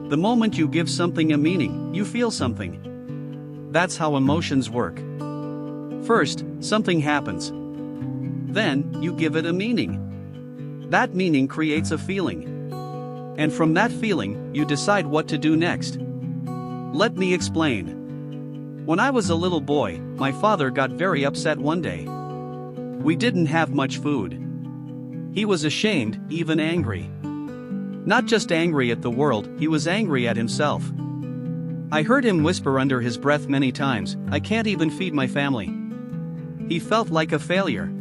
The moment you give something a meaning, you feel something. That's how emotions work. First, something happens. Then, you give it a meaning. That meaning creates a feeling. And from that feeling, you decide what to do next. Let me explain. When I was a little boy, my father got very upset one day. We didn't have much food. He was ashamed, even angry. Not just angry at the world, he was angry at himself. I heard him whisper under his breath many times, "I can't even feed my family." He felt like a failure.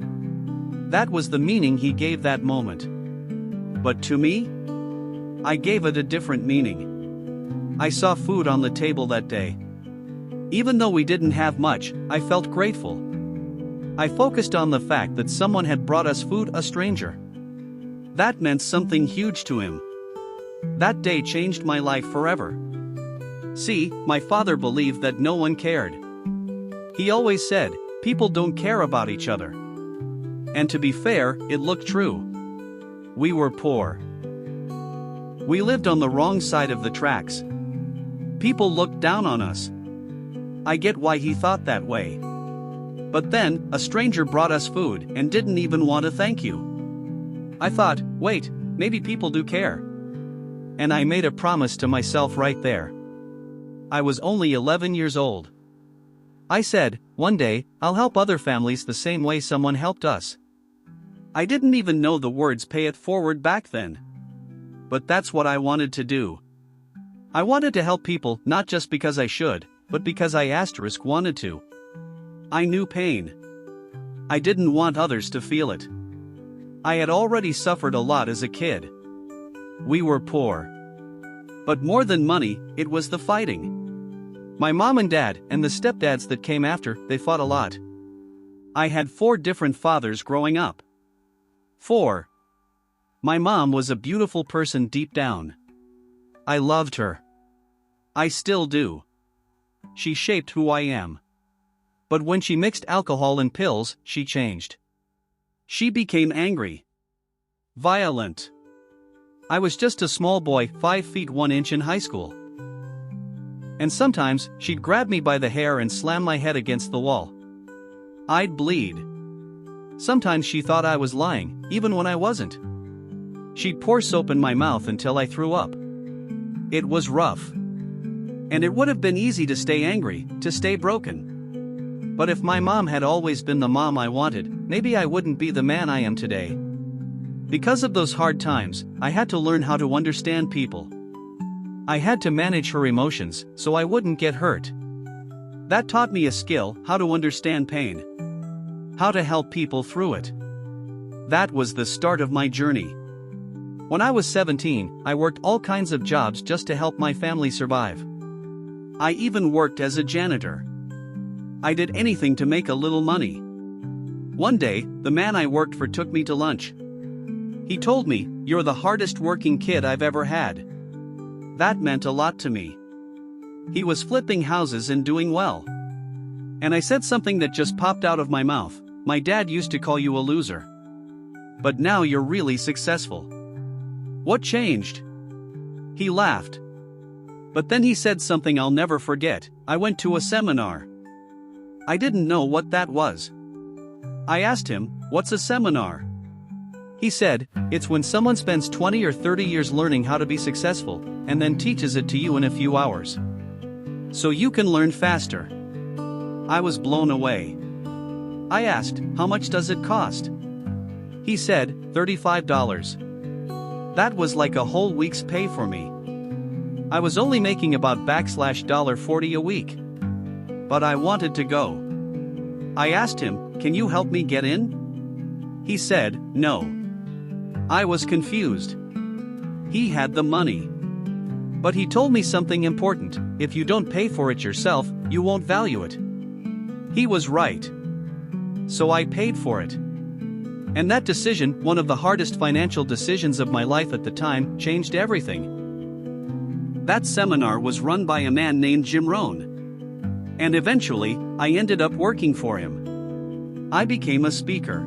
That was the meaning he gave that moment. But to me, I gave it a different meaning. I saw food on the table that day. Even though we didn't have much, I felt grateful. I focused on the fact that someone had brought us food, a stranger. That meant something huge to him. That day changed my life forever. See, my father believed that no one cared. He always said, people don't care about each other. And to be fair, it looked true. We were poor. We lived on the wrong side of the tracks. People looked down on us. I get why he thought that way. But then, a stranger brought us food and didn't even want to thank you. I thought, wait, maybe people do care. And I made a promise to myself right there. I was only 11 years old. I said, one day, I'll help other families the same way someone helped us. I didn't even know the words "pay it forward" back then. But that's what I wanted to do. I wanted to help people not just because I should, but because I wanted to. I knew pain. I didn't want others to feel it. I had already suffered a lot as a kid. We were poor. But more than money, it was the fighting. My mom and dad, and the stepdads that came after, they fought a lot. I had 4 different fathers growing up. 4. My mom was a beautiful person deep down. I loved her. I still do. She shaped who I am. But when she mixed alcohol and pills, she changed. She became angry. Violent. I was just a small boy, 5 feet 1 inch in high school. And sometimes, she'd grab me by the hair and slam my head against the wall. I'd bleed. Sometimes she thought I was lying, even when I wasn't. She'd pour soap in my mouth until I threw up. It was rough. And it would have been easy to stay angry, to stay broken. But if my mom had always been the mom I wanted, maybe I wouldn't be the man I am today. Because of those hard times, I had to learn how to understand people. I had to manage her emotions, so I wouldn't get hurt. That taught me a skill, how to understand pain. How to help people through it. That was the start of my journey. When I was 17, I worked all kinds of jobs just to help my family survive. I even worked as a janitor. I did anything to make a little money. One day, the man I worked for took me to lunch. He told me, "You're the hardest working kid I've ever had." That meant a lot to me. He was flipping houses and doing well. And I said something that just popped out of my mouth. "My dad used to call you a loser. But now you're really successful. What changed?" He laughed. But then he said something I'll never forget. "I went to a seminar." I didn't know what that was. I asked him, "What's a seminar?" He said, "It's when someone spends 20 or 30 years learning how to be successful, and then teaches it to you in a few hours. So you can learn faster." I was blown away. I asked, "How much does it cost?" He said, $35. That was like a whole week's pay for me. I was only making about $40 a week. But I wanted to go. I asked him, "Can you help me get in?" He said, "No." I was confused. He had the money. But he told me something important: if you don't pay for it yourself, you won't value it. He was right. So I paid for it. And that decision, one of the hardest financial decisions of my life at the time, changed everything. That seminar was run by a man named Jim Rohn. And eventually, I ended up working for him. I became a speaker.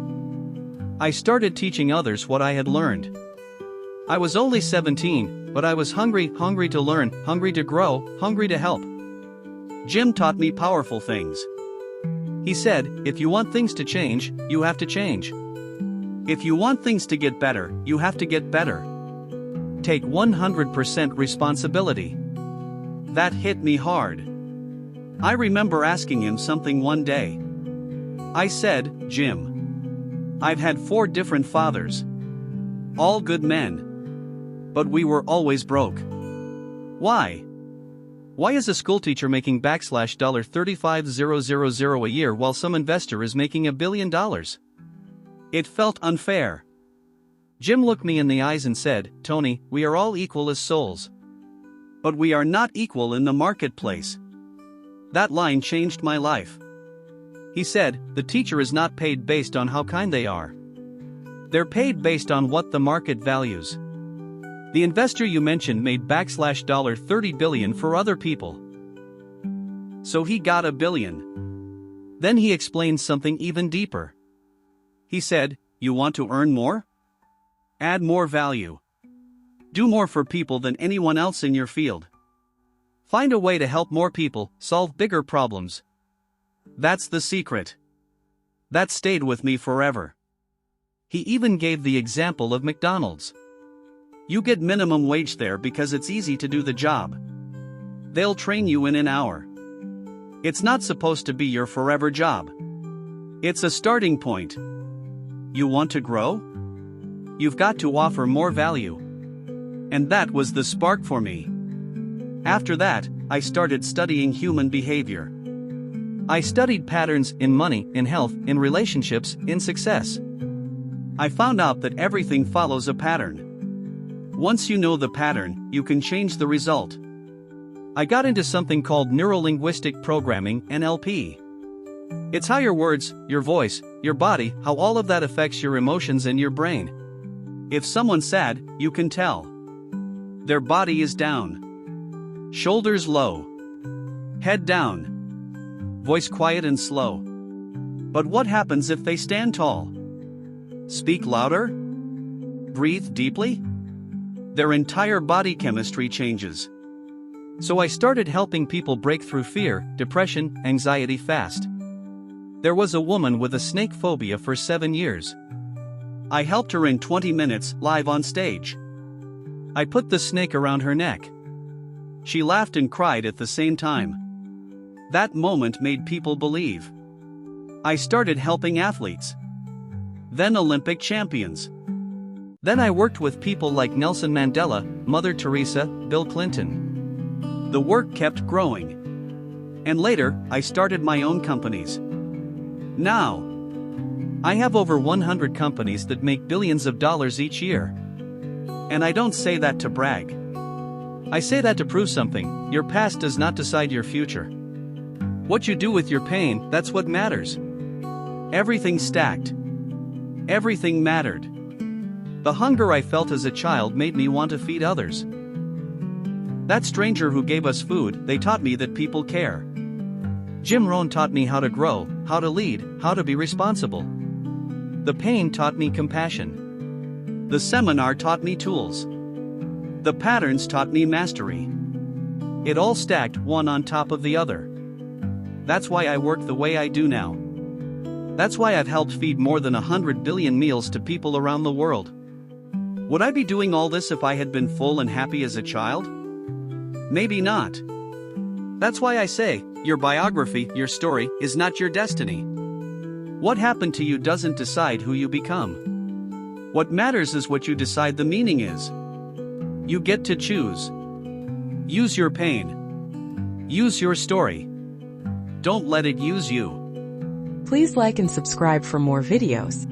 I started teaching others what I had learned. I was only 17, but I was hungry to learn, hungry to grow, hungry to help. Jim taught me powerful things. He said, if you want things to change, you have to change. If you want things to get better, you have to get better. Take 100% responsibility. That hit me hard. I remember asking him something one day. I said, Jim, I've had 4 different fathers. All good men. But we were always broke. Why? Why is a schoolteacher making $35,000 a year while some investor is making $1 billion? It felt unfair. Jim looked me in the eyes and said, Tony, we are all equal as souls. But we are not equal in the marketplace. That line changed my life. He said, the teacher is not paid based on how kind they are. They're paid based on what the market values. The investor you mentioned made $30 billion for other people. So he got $1 billion. Then he explained something even deeper. He said, you want to earn more? Add more value. Do more for people than anyone else in your field. Find a way to help more people, solve bigger problems. That's the secret. That stayed with me forever. He even gave the example of McDonald's. You get minimum wage there because it's easy to do the job. They'll train you in an hour. It's not supposed to be your forever job. It's a starting point. You want to grow? You've got to offer more value. And that was the spark for me. After that, I started studying human behavior. I studied patterns in money, in health, in relationships, in success. I found out that everything follows a pattern. Once you know the pattern, you can change the result. I got into something called neuro-linguistic programming, NLP. It's how your words, your voice, your body, how all of that affects your emotions and your brain. If someone's sad, you can tell. Their body is down. Shoulders low. Head down. Voice quiet and slow. But what happens if they stand tall? Speak louder? Breathe deeply? Their entire body chemistry changes. So I started helping people break through fear, depression, anxiety fast. There was a woman with a snake phobia for 7 years. I helped her in 20 minutes, live on stage. I put the snake around her neck. She laughed and cried at the same time. That moment made people believe. I started helping athletes. Then Olympic champions. Then I worked with people like Nelson Mandela, Mother Teresa, Bill Clinton. The work kept growing. And later, I started my own companies. Now, I have over 100 companies that make billions of dollars each year. And I don't say that to brag. I say that to prove something: your past does not decide your future. What you do with your pain, that's what matters. Everything stacked. Everything mattered. The hunger I felt as a child made me want to feed others. That stranger who gave us food, they taught me that people care. Jim Rohn taught me how to grow, how to lead, how to be responsible. The pain taught me compassion. The seminar taught me tools. The patterns taught me mastery. It all stacked one on top of the other. That's why I work the way I do now. That's why I've helped feed more than 100 billion meals to people around the world. Would I be doing all this if I had been full and happy as a child? Maybe not. That's why I say, your biography, your story, is not your destiny. What happened to you doesn't decide who you become. What matters is what you decide the meaning is. You get to choose. Use your pain. Use your story. Don't let it use you. Please like and subscribe for more videos.